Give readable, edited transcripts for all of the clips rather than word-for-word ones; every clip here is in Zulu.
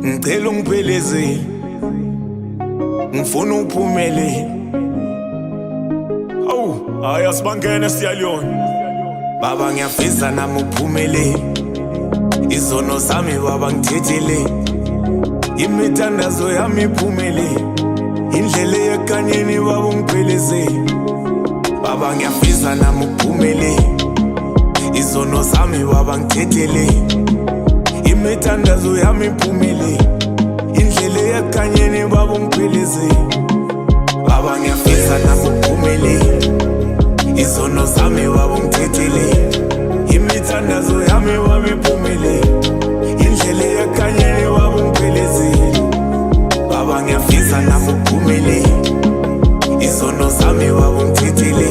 ngicela ungiphelezele, ngifuna uphumelele. Awu, hayi asibangene siyaliyona. Baba ngiyafisa nami uphumelele, izono zami baba ngithethele, imithandazo yami iphumelele, indlela yekanyeni baba ungiphelezele. Baba ngiyafisa nami uphumelele, izono zami baba ngithethele, imithandazo yami iphumelele, indlela yekanyeni baba ungiphelezele. Baba ngiyafisa nami uphumelele, izono zami baba ungithethele, imithandazo yami baba iphumelele, indlela yekanyeni baba ungiphelezele. Baba ngiyafisa nami uphumelele, izono zami baba ungithethele,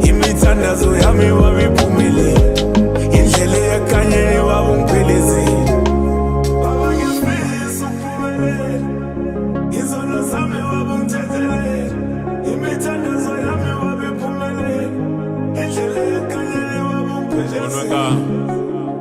imithandazo yami baba iphumelele, indlela yekanyeni baba ungiphelezele. Baba ngiyafisa uphumelele, izono zami baba ungithethele, imithandazo yami baba iphumelele, indlela yekanyeni baba ungiphelezele.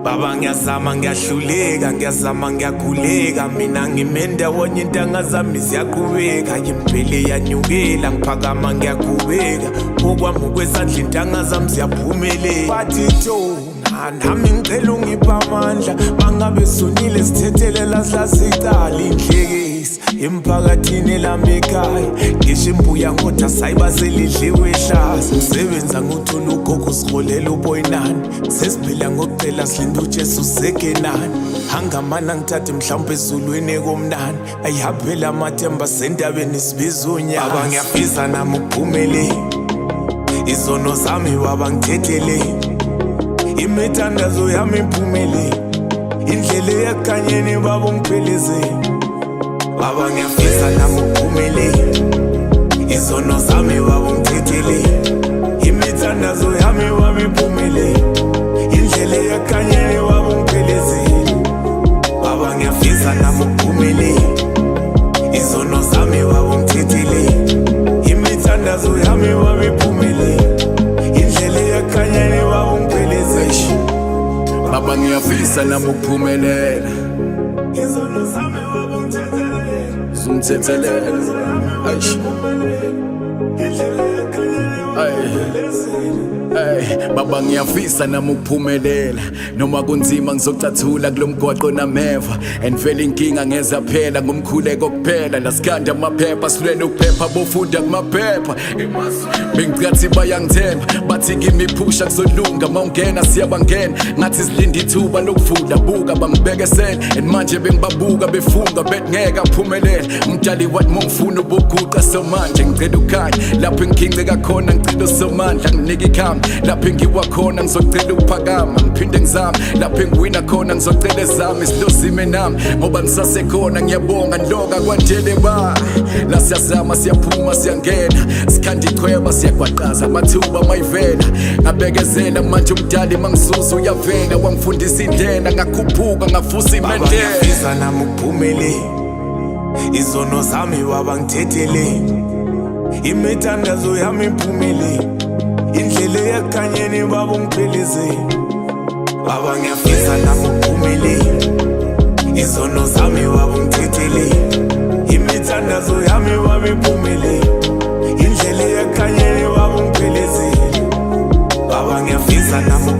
Baba ngiyazama ngiyahluleka, ngiyazama ngiyakhuleka, mina ngimendawonye intanga zami ziyaqhubeka, impele yanyukela ngiphakama ngiyaqhubeka, okwami ukwesandla intanga zami ziyaphumelela. Bathi thona nami ngicela ungiphe amandla, mangabe sonile sithethelela silasicala indlekesi emphakathini elami ekhaya, ngisho imbuya ngodwa sayibaselidliwe ehlaza. Usebenza ngothola ugogo siholela uboyinani, sesiphila ngokucela silinda uJesu sekenani. Hangamana ngithathe mhlawumbe ezulwini ekomnani, ayihaphela amathemba sendabeni sibiza unyaka. Baba ngiyafisa nami uphumelele, izono zami baba ngithethele, imithandazo yami iphumelele, indlela yekanyeni baba ungiphelezele. Baba ngiyafisa nami uphumelele, izono zami baba ungithethele, imithandazo yami baba iphumelele, indlela yekanyeni baba ungiphelezele. Baba ngiyafisa nami uphumelele, izono zami baba ungithethele, imithandazo yami baba iphumelele, indlela yekanyeni baba ungiphelezele. Baba ngiyafisa nami ukuphumelela, izono zami baba ungithethele, zungithethelele. Baba ngiyafisa nami ukuphumelela, noma kunzima ngizocathula kulomgwaqo nameva, and vele inkinga ngeza phela ngomkhuleko kuphela. Lasikhanda amaphepha silwele ukuphepha bofunda kumaphepha, bengicathi bayangithemba bathi ngimiphusha kuzolunga, mawungena siyabangena ngathi silinda ithuba lokuvula. Buka bangibekesela and manje bengibabuka befunga bethi ngeke aphumelele. Umdali wathi mongifuna ubuguqa somanje ngicela ukhanya, lapho engikhinceka khona ngicela usomandla nginika ikhamba, lapho engiwa khona ngizocela ukuphakama ngiphinde ngizame, lapho engiwina khona ngizocela ezami silozime nami, ngoba ngisasekhona ngiyabonga ndoka kwandele ba. La siyazama siyaphuma siyangena, sikhanda ichweba siyagwaqaza amathuba mayivela, ngabekezela manje umdali mangisuza uyavela, wangifundisa indlela ngakhuphuka ngafusa imendela. Baba ngiyafisa nami uphumelele, izono zami baba ngithethele, imithandazo yami iphumelele, indlela yekanyeni baba ungiphelezele. Baba ngiyafisa nami uphumelele, izono zami baba ungithethele, imithandazo yami baba iphumelele, indlela yekanyeni baba ungiphelezele. Baba ngiyafisa nami